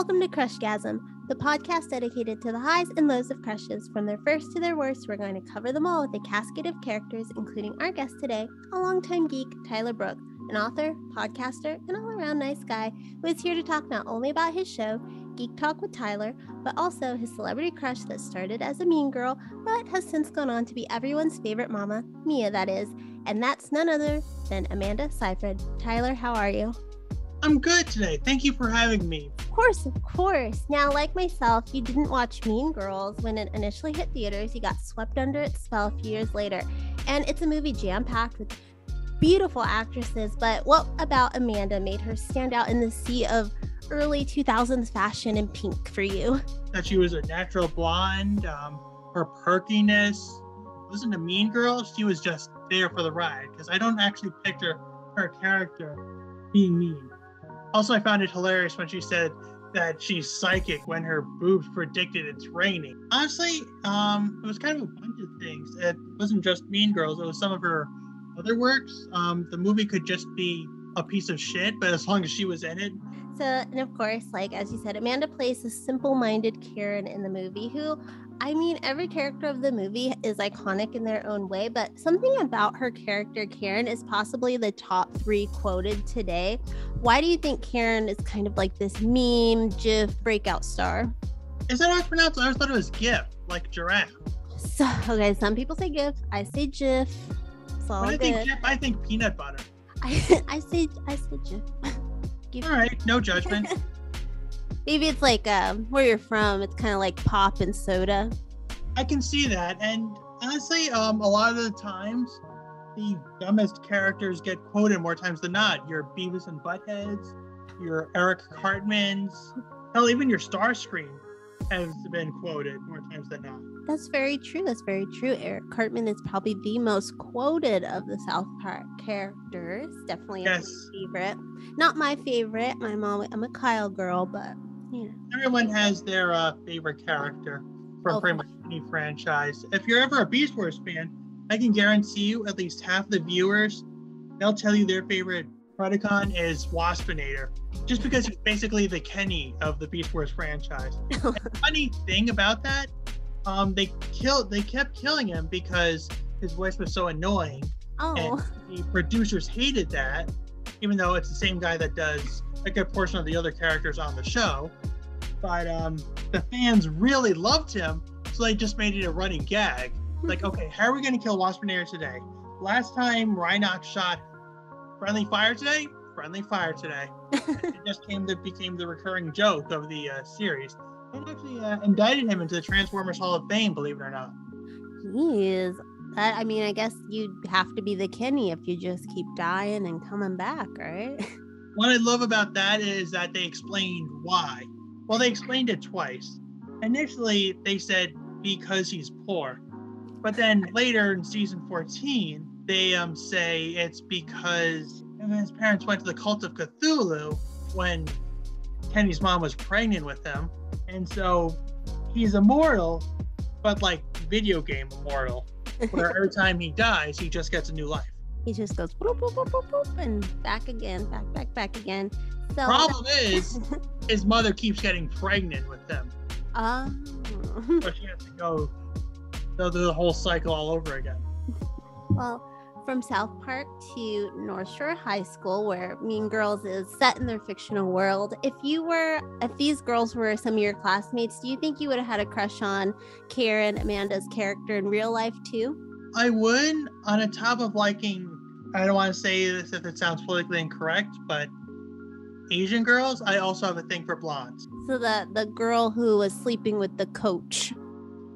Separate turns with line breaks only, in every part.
Welcome to Crushgasm, the podcast dedicated to the highs and lows of crushes. From their first to their worst, we're going to cover them all with a cascade of characters, including our guest today, a longtime geek, Tyler Brooke, an author, podcaster, and all-around nice guy who is here to talk not only about his show, Geek Talk with Tyler, but also his celebrity crush that started as a mean girl, but has since gone on to be everyone's favorite mama, Mia, that is. And that's none other than Amanda Seyfried. Tyler, how are you?
I'm good today. Thank you for having me.
Of course. Now, like myself, you didn't watch Mean Girls when it initially hit theaters. You got swept under its spell a few years later. And it's a movie jam-packed with beautiful actresses. But what about Amanda made her stand out in the sea of early 2000s fashion and pink for you?
That she was a natural blonde, her perkiness. Wasn't a mean girl. She was just there for the ride. Because I don't actually picture her character being mean. Also, I found it hilarious when she said that she's psychic when her boobs predicted it's raining. Honestly, it was kind of a bunch of things. It wasn't just Mean Girls. It was some of her other works. The movie could just be a piece of shit, but as long as she was in it.
So, and of course, like as you said, Amanda plays a simple-minded Karen in the movie who, I mean, every character of the movie is iconic in their own way, but something about her character, Karen, is possibly the top 3 quoted today. Why do you think Karen is kind of like this meme, GIF, breakout star?
Is that how it's pronounced? I always thought it was GIF, like giraffe.
So, okay, some people say GIF, I say GIF. It's all
when I
good.
think GIF, I think peanut butter.
I say GIF.
All right, no judgment.
Maybe it's like where you're from, it's kind of like pop and soda.
I can see that. And honestly, a lot of the times, the dumbest characters get quoted more times than not. Your Beavis and Buttheads, your Eric Cartmans, hell, even your Starscream has been quoted more times than not.
That's very true. Eric Cartman is probably the most quoted of the South Park characters. Definitely a favorite. Not my favorite. I'm a Kyle girl, but you know.
Everyone has their favorite character from pretty much any franchise. If you're ever a Beast Wars fan, I can guarantee you at least half the viewers, they'll tell you their favorite Predacon is Waspinator, just because he's basically the Kenny of the Beast Wars franchise. And the funny thing about that, they kept killing him because his voice was so annoying. And the producers hated that, even though it's the same guy that does a good portion of the other characters on the show. But the fans really loved him, so they just made it a running gag. Like, okay, how are we going to kill Waspinator today? Last time Rhinox shot friendly fire today. It just became the recurring joke of the series. It actually indicted him into the Transformers Hall of Fame, believe it or not.
Jeez. I mean, I guess you'd have to be the Kenny if you just keep dying and coming back, right?
What I love about that is that they explained why. Well, they explained it twice. Initially, they said because he's poor. But then later in season 14, they say it's because his parents went to the cult of Cthulhu when Kenny's mom was pregnant with him. And so he's immortal, but like video game immortal, where every time he dies, he just gets a new life.
He just goes boop, boop, boop, boop, boop, and back again, back again. So
problem is, his mother keeps getting pregnant with him. So she has to go through the whole cycle all over again.
Well, from South Park to North Shore High School, where Mean Girls is set in their fictional world, if these girls were some of your classmates, do you think you would have had a crush on Karen, Amanda's character, in real life too?
I would, on a top of liking, I don't want to say this if it sounds politically incorrect, but Asian girls, I also have a thing for blondes.
So the girl who was sleeping with the coach,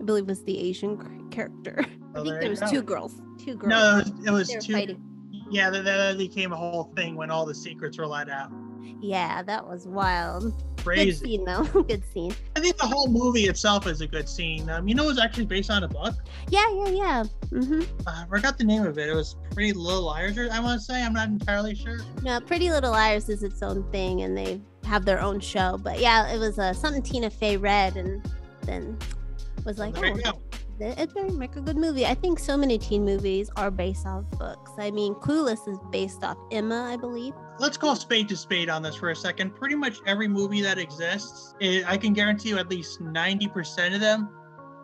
I believe, was the Asian character. I think there was two girls.
No, it was two.
Fighting.
Yeah, that became a whole thing when all the secrets were let out.
Yeah, that was wild.
Crazy.
Good scene, though. Good scene.
I think the whole movie itself is a good scene. You know, it was actually based on a book.
Yeah. Mm-hmm.
I forgot the name of it. It was Pretty Little Liars, I want to say. I'm not entirely sure.
No, Pretty Little Liars is its own thing, and they have their own show. But yeah, it was something Tina Fey read, and then was like, It's very much a good movie. I think so many teen movies are based off books. I mean, Clueless is based off Emma, I believe.
Let's call spade to spade on this for a second. Pretty much every movie that exists, I can guarantee you at least 90% of them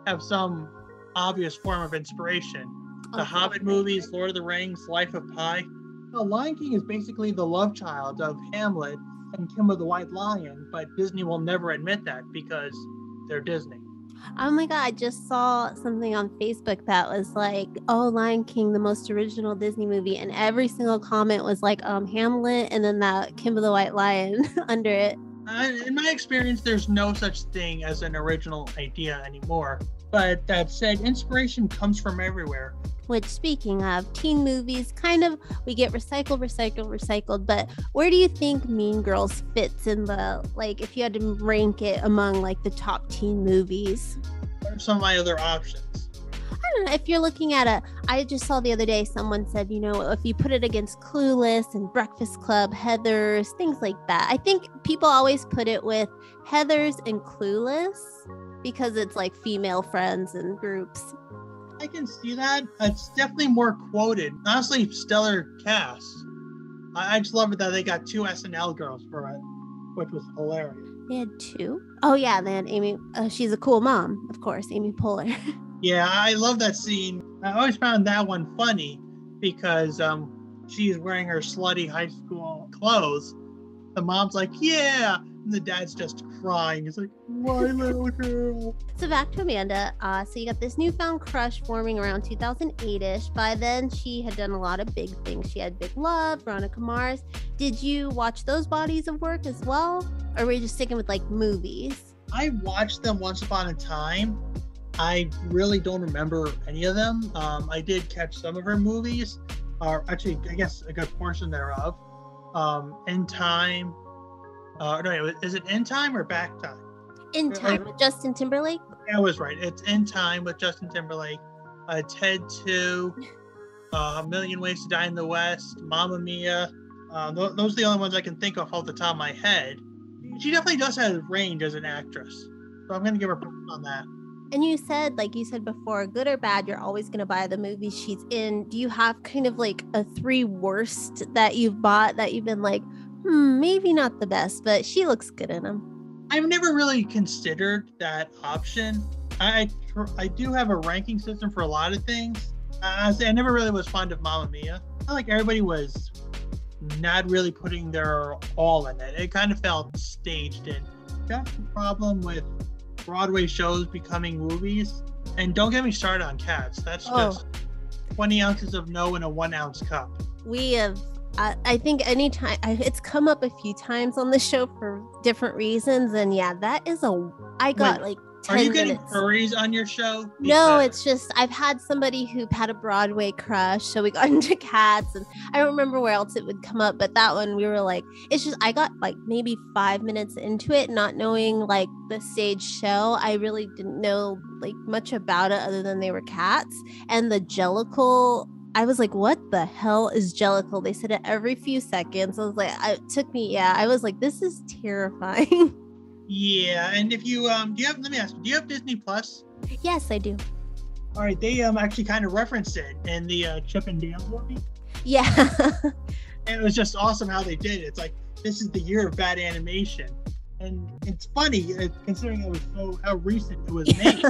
have some obvious form of inspiration. The Hobbit movies, Lord of the Rings, Life of Pi. The Lion King is basically the love child of Hamlet and Kimba the White Lion, but Disney will never admit that because they're Disney.
Oh my God, I just saw something on Facebook that was like, oh, Lion King, the most original Disney movie. And every single comment was like, Hamlet, and then that Kimba the White Lion under it.
In my experience, there's no such thing as an original idea anymore. But that said, inspiration comes from everywhere.
Which, speaking of teen movies, kind of, we get recycled. But where do you think Mean Girls fits in the, like, if you had to rank it among, like, the top teen movies?
What are some of my other options?
I don't know. If you're looking at I just saw the other day, someone said, you know, if you put it against Clueless and Breakfast Club, Heathers, things like that. I think people always put it with Heathers and Clueless because it's like female friends and groups.
I can see that. It's definitely more quoted. Honestly, stellar cast. I just love it that they got 2 SNL girls for it, which was hilarious.
They had 2? Oh, yeah. They had Amy. She's a cool mom, of course, Amy Poehler.
Yeah, I love that scene. I always found that one funny because she's wearing her slutty high school clothes. The mom's like, yeah. And the dad's just crying. He's like, my little girl.
So back to Amanda. So you got this newfound crush forming around 2008-ish. By then, she had done a lot of big things. She had Big Love, Veronica Mars. Did you watch those bodies of work as well? Or were you just sticking with, like, movies?
I watched them once upon a time. I really don't remember any of them. I did catch some of her movies. Or actually, I guess a good portion thereof. In Time. No, is it In Time or Back Time?
In Time with Justin Timberlake?
Yeah, I was right. It's In Time with Justin Timberlake. Ted 2, A Million Ways to Die in the West, Mamma Mia. Those are the only ones I can think of off the top of my head. She definitely does have range as an actress. So I'm going to give her points on that.
And you said, like you said before, good or bad, you're always going to buy the movies she's in. Do you have kind of like a 3 worst that you've bought that you've been like, maybe not the best, but she looks good in them?
I've never really considered that option. I do have a ranking system for a lot of things. I never really was fond of Mamma Mia. I feel like everybody was not really putting their all in it. It kind of felt staged in. That's the problem with Broadway shows becoming movies. And don't get me started on Cats. That's just 20 ounces of no in a 1 ounce cup.
We have, I think anytime, it's come up a few times on the show for different reasons. And yeah, that is I got like 10
Are you getting
minutes.
furries on your show?
No, it's just I've had somebody who had a Broadway crush, so we got into Cats, and I don't remember where else it would come up, but that one we were like, it's just I got like maybe 5 minutes into it, not knowing like the stage show. I really didn't know like much about it other than they were cats, and the Jellicle. I was like, what the hell is Jellicle? They said it every few seconds. I was like, I was like, this is terrifying.
Yeah, and if you let me ask you, do you have Disney Plus?
Yes, I do.
All right, they actually kind of referenced it in the Chip and Dale movie.
Yeah.
And it was just awesome how they did it. It's like, this is the year of bad animation. And it's funny, considering it was how recent it was made.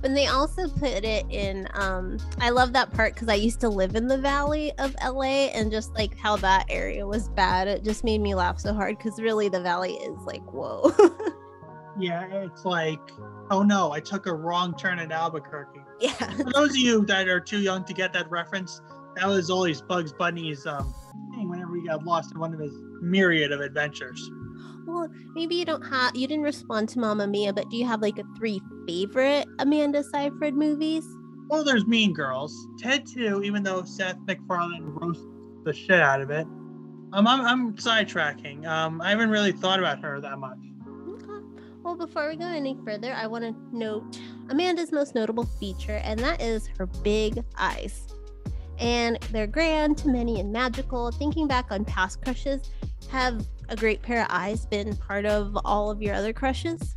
And they also put it in, I love that part because I used to live in the Valley of LA, and just like how that area was bad. It just made me laugh so hard because really the Valley is like, whoa.
Yeah, it's like, oh no, I took a wrong turn at Albuquerque.
Yeah.
For those of you that are too young to get that reference, that was always Bugs Bunny's thing whenever he got lost in one of his myriad of adventures.
Well, maybe you didn't respond to Mamma Mia, but do you have like a 3 favorite Amanda Seyfried movies?
Well, there's Mean Girls. Ted 2, even though Seth MacFarlane roasts the shit out of it. I'm sidetracking. I haven't really thought about her that much.
Okay. Well, before we go any further, I want to note Amanda's most notable feature, and that is her big eyes. And they're grand to many and magical. Thinking back on past crushes, have a great pair of eyes been part of all of your other crushes?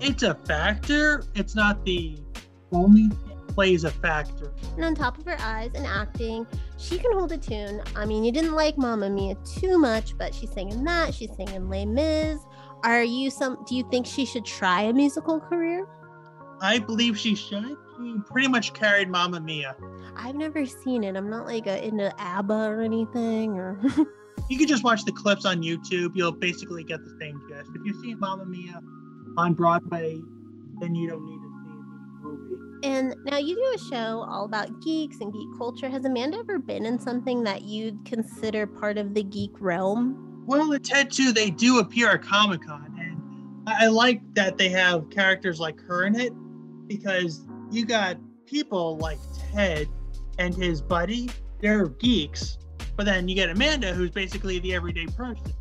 It's a factor. It's not the only plays a factor.
And on top of her eyes and acting, she can hold a tune. I mean, you didn't like Mamma Mia too much, but she's singing that. She's singing Les Mis. Do you think she should try a musical career?
I believe she should. She pretty much carried Mamma Mia.
I've never seen it. I'm not like into ABBA or anything. Or
you can just watch the clips on YouTube. You'll basically get the same gist. If you see Mamma Mia on Broadway, then you don't need to see the movie.
And now you do a show all about geeks and geek culture. Has Amanda ever been in something that you'd consider part of the geek realm?
Well, at TED 2, they do appear at Comic-Con, and I like that they have characters like her in it, because you got people like Ted and his buddy, they're geeks, but then you get Amanda, who's basically the everyday person.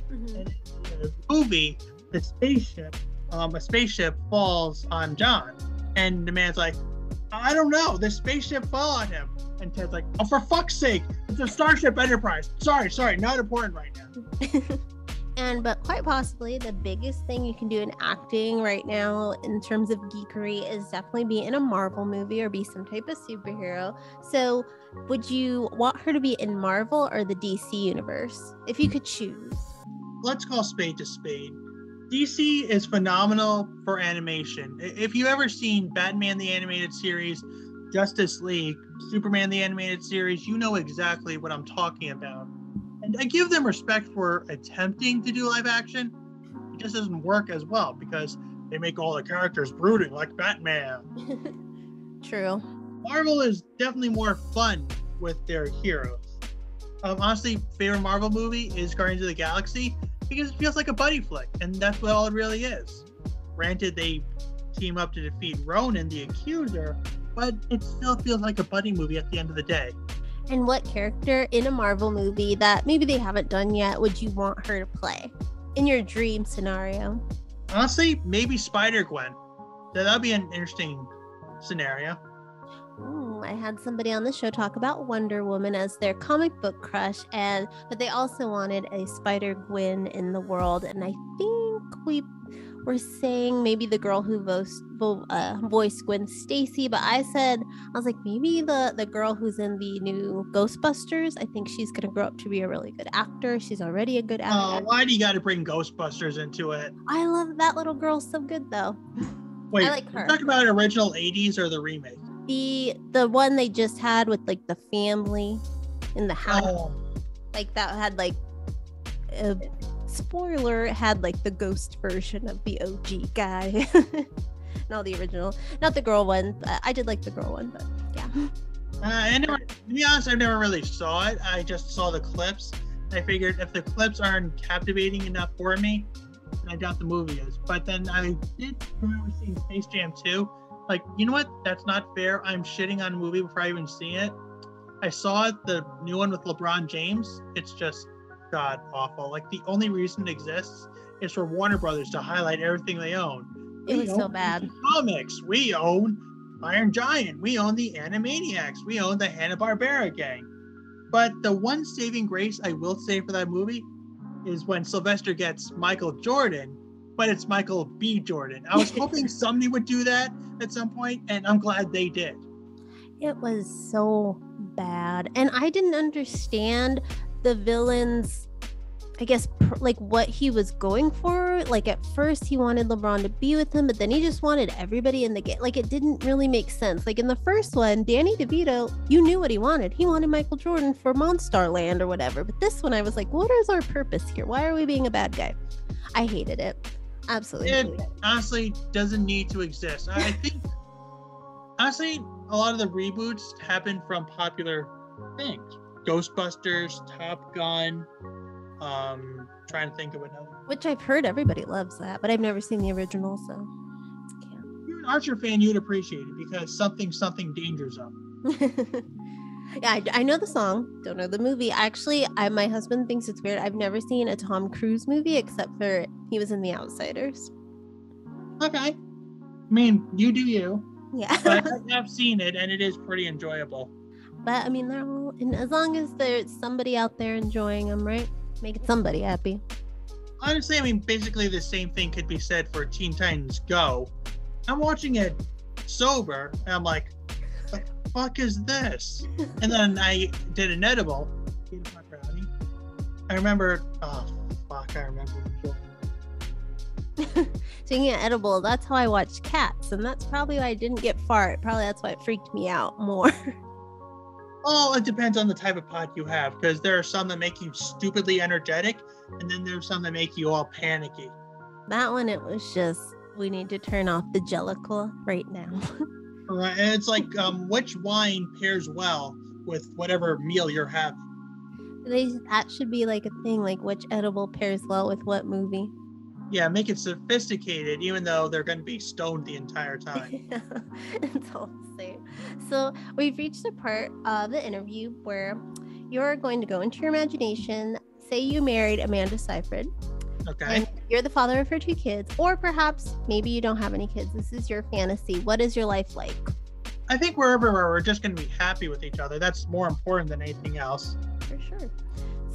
Mm-hmm. And in the movie, a spaceship falls on John, and the man's like, I don't know, the spaceship fell on him. And Ted's like, oh, for fuck's sake, it's a Starship Enterprise. Sorry, not important right now.
But quite possibly the biggest thing you can do in acting right now in terms of geekery is definitely be in a Marvel movie or be some type of superhero. So would you want her to be in Marvel or the DC universe if you could choose?
Let's call spade to spade. DC is phenomenal for animation. If you ever seen Batman the Animated Series, Justice League, Superman the Animated Series, you know exactly what I'm talking about. And I give them respect for attempting to do live action. It just doesn't work as well because they make all the characters brooding like Batman.
True.
Marvel is definitely more fun with their heroes. Honestly, favorite Marvel movie is Guardians of the Galaxy because it feels like a buddy flick, and that's what all it really is. Granted, they team up to defeat Ronan, the Accuser, but it still feels like a buddy movie at the end of the day.
And what character in a Marvel movie that maybe they haven't done yet would you want her to play in your dream scenario?
Honestly, maybe Spider-Gwen. That'd be an interesting scenario.
I had somebody on the show talk about Wonder Woman as their comic book crush, but they also wanted a Spider-Gwen in the world, and I think we were saying maybe the girl who voiced Gwen Stacy, but I was like, maybe the girl who's in the new Ghostbusters. I think she's gonna grow up to be a really good actor. She's already a good actor.
Oh, why do you gotta bring Ghostbusters into it?
I love that little girl so good though.
Wait,
I like her.
Talk about original 80s or the remake?
The one they just had with like the family in the house. Oh. Like that had like a spoiler, it had like the ghost version of the OG guy. Not the original, not the girl one. I did like the girl one, but yeah.
To be honest, I never really saw it. I just saw the clips. I figured if the clips aren't captivating enough for me, then I doubt the movie is. But then I did remember seeing Space Jam 2. Like, you know what? That's not fair. I'm shitting on a movie before I even see it. I saw it, the new one with LeBron James. It's just god awful. Like, the only reason it exists is for Warner Brothers to highlight everything they own.
It was so bad.
Comics. We own Iron Giant. We own the Animaniacs. We own the Hanna-Barbera gang. But the one saving grace I will say for that movie is when Sylvester gets Michael Jordan, but it's Michael B. Jordan. I was hoping somebody would do that at some point, and I'm glad they did.
It was so bad. And I didn't understand the villain's, I guess, like what he was going for. Like at first he wanted LeBron to be with him, but then he just wanted everybody in the game. Like it didn't really make sense. Like in the first one, Danny DeVito, you knew what he wanted. He wanted Michael Jordan for Monstar Land or whatever. But this one I was like, what is our purpose here? Why are we being a bad guy? I hated it. Absolutely.
It honestly doesn't need to exist. I think, honestly, a lot of the reboots happen from popular things. Ghostbusters, Top Gun, trying to think of another.
Which I've heard everybody loves that, but I've never seen the original, so.
If you're an Archer fan, you'd appreciate it because something Danger Zone.
Yeah, I know the song, don't know the movie. Actually, my husband thinks it's weird. I've never seen a Tom Cruise movie except for he was in The Outsiders.
Okay. I mean, you do you.
Yeah.
But I have seen it, and it is pretty enjoyable.
But, I mean, they're all, and as long as there's somebody out there enjoying them, right? Making somebody happy.
Honestly, I mean, basically the same thing could be said for Teen Titans Go. I'm watching it sober, and I'm like, what the fuck is this? And then I did an edible. I remember, oh fuck, I remember.
Speaking of edible, that's how I watched Cats, and that's probably why I didn't get fart. Probably that's why it freaked me out more.
Oh, it depends on the type of pot you have, because there are some that make you stupidly energetic, and then there's some that make you all panicky.
That one, it was just, we need to turn off the Jellicle right now.
Right, and it's like, which wine pairs well with whatever meal you're having?
That should be like a thing, like which edible pairs well with what movie.
Yeah, make it sophisticated, even though they're going to be stoned the entire time.
Yeah, it's all the same. So we've reached a part of the interview where you're going to go into your imagination. Say you married Amanda Seyfried.
Okay.
And you're the father of her 2 kids, or perhaps maybe you don't have any kids. This is your fantasy. What is your life like?
I think wherever we're just going to be happy with each other. That's more important than anything else.
For sure.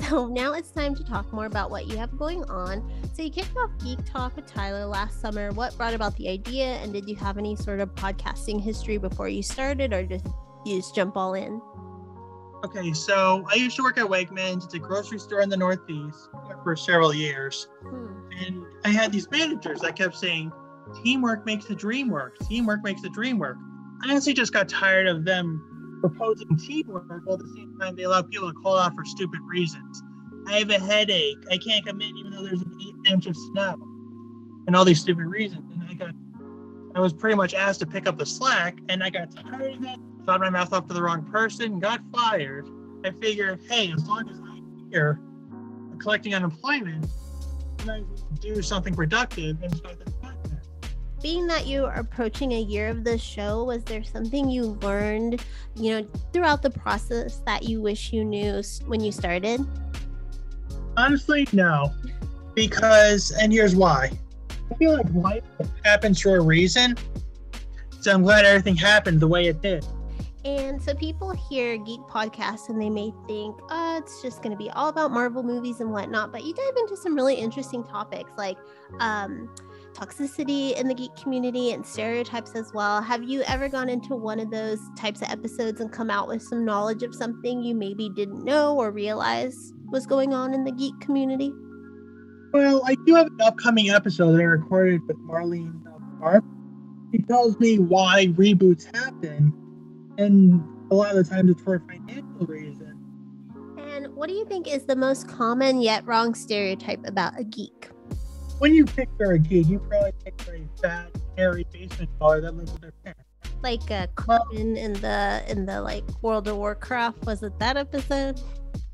So now it's time to talk more about what you have going on. So you kicked off Geek Talk with Tyler last summer. What brought about the idea, and did you have any sort of podcasting history before you started, or did you just jump all in?
Okay, so I used to work at Wegmans. It's a grocery store in the Northeast for several years. And I had these managers that kept saying, teamwork makes the dream work. Teamwork makes the dream work. I honestly just got tired of them proposing teamwork while at the same time they allow people to call out for stupid reasons. I have a headache. I can't come in even though there's an 1/8 inch of snow. And all these stupid reasons. And I was pretty much asked to pick up the slack, and I got tired of it, shot my mouth off to the wrong person, got fired. I figured, hey, as long as I'm here collecting unemployment, then I do something productive and start the podcast.
Being that you are approaching a year of the show, was there something you learned, throughout the process that you wish you knew when you started?
Honestly, no. Because, and here's why. I feel like life happens for a reason. So I'm glad everything happened the way it did.
And so people hear Geek Podcasts and they may think, it's just going to be all about Marvel movies and whatnot. But you dive into some really interesting topics like toxicity in the geek community and stereotypes as well. Have you ever gone into one of those types of episodes and come out with some knowledge of something you maybe didn't know or realize was going on in the geek community?
Well, I do have an upcoming episode that I recorded with Marlene Sharp. She tells me why reboots happen, and a lot of the times it's for a financial reason.
And what do you think is the most common yet wrong stereotype about a geek?
When you picture a geek, you probably picture a fat, hairy basement dweller that lives with their parents.
Like Carmen in the like World of Warcraft. Was it that episode?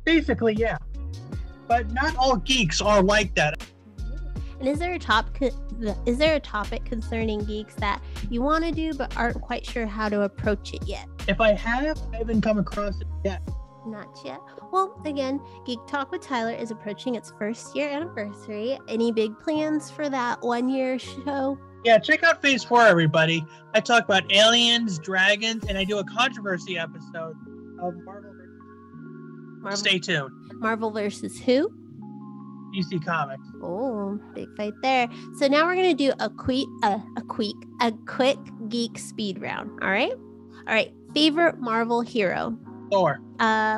Basically, yeah. But not all geeks are like that.
And is there a topic concerning geeks that you want to do but aren't quite sure how to approach it yet?
If I haven't come across it yet.
Not yet. Well, again, Geek Talk with Tyler is approaching its 1st year anniversary. Any big plans for that 1-year show?
Yeah, check out Phase 4, everybody. I talk about aliens, dragons, and I do a controversy episode of Marvel. Stay tuned.
Marvel versus who?
DC Comics.
Oh, big fight there. So now we're gonna do a quick geek speed round. All right. Favorite Marvel hero?
Thor.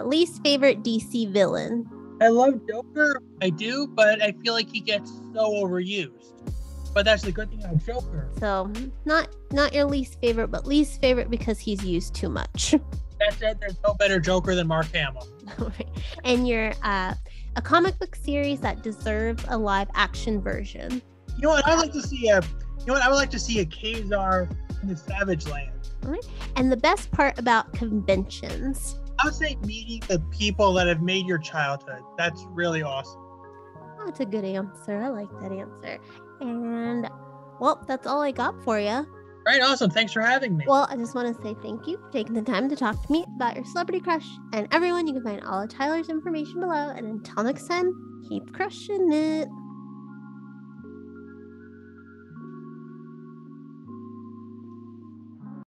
Least favorite DC villain?
I love Joker. I do, but I feel like he gets so overused. But that's the good thing about Joker.
So not your least favorite, but least favorite because he's used too much.
That said, there's no better Joker than Mark Hamill.
And you're a comic book series that deserves a live action version.
You know what? I would like to see a Kazar in the Savage Land.
Right. And the best part about conventions?
I would say meeting the people that have made your childhood. That's really awesome.
Oh, that's a good answer. I like that answer. And, well, that's all I got for you.
Right, awesome. Thanks for having me.
Well, I just want to say thank you for taking the time to talk to me about your celebrity crush. And everyone, you can find all of Tyler's information below. And until next time, keep crushing it.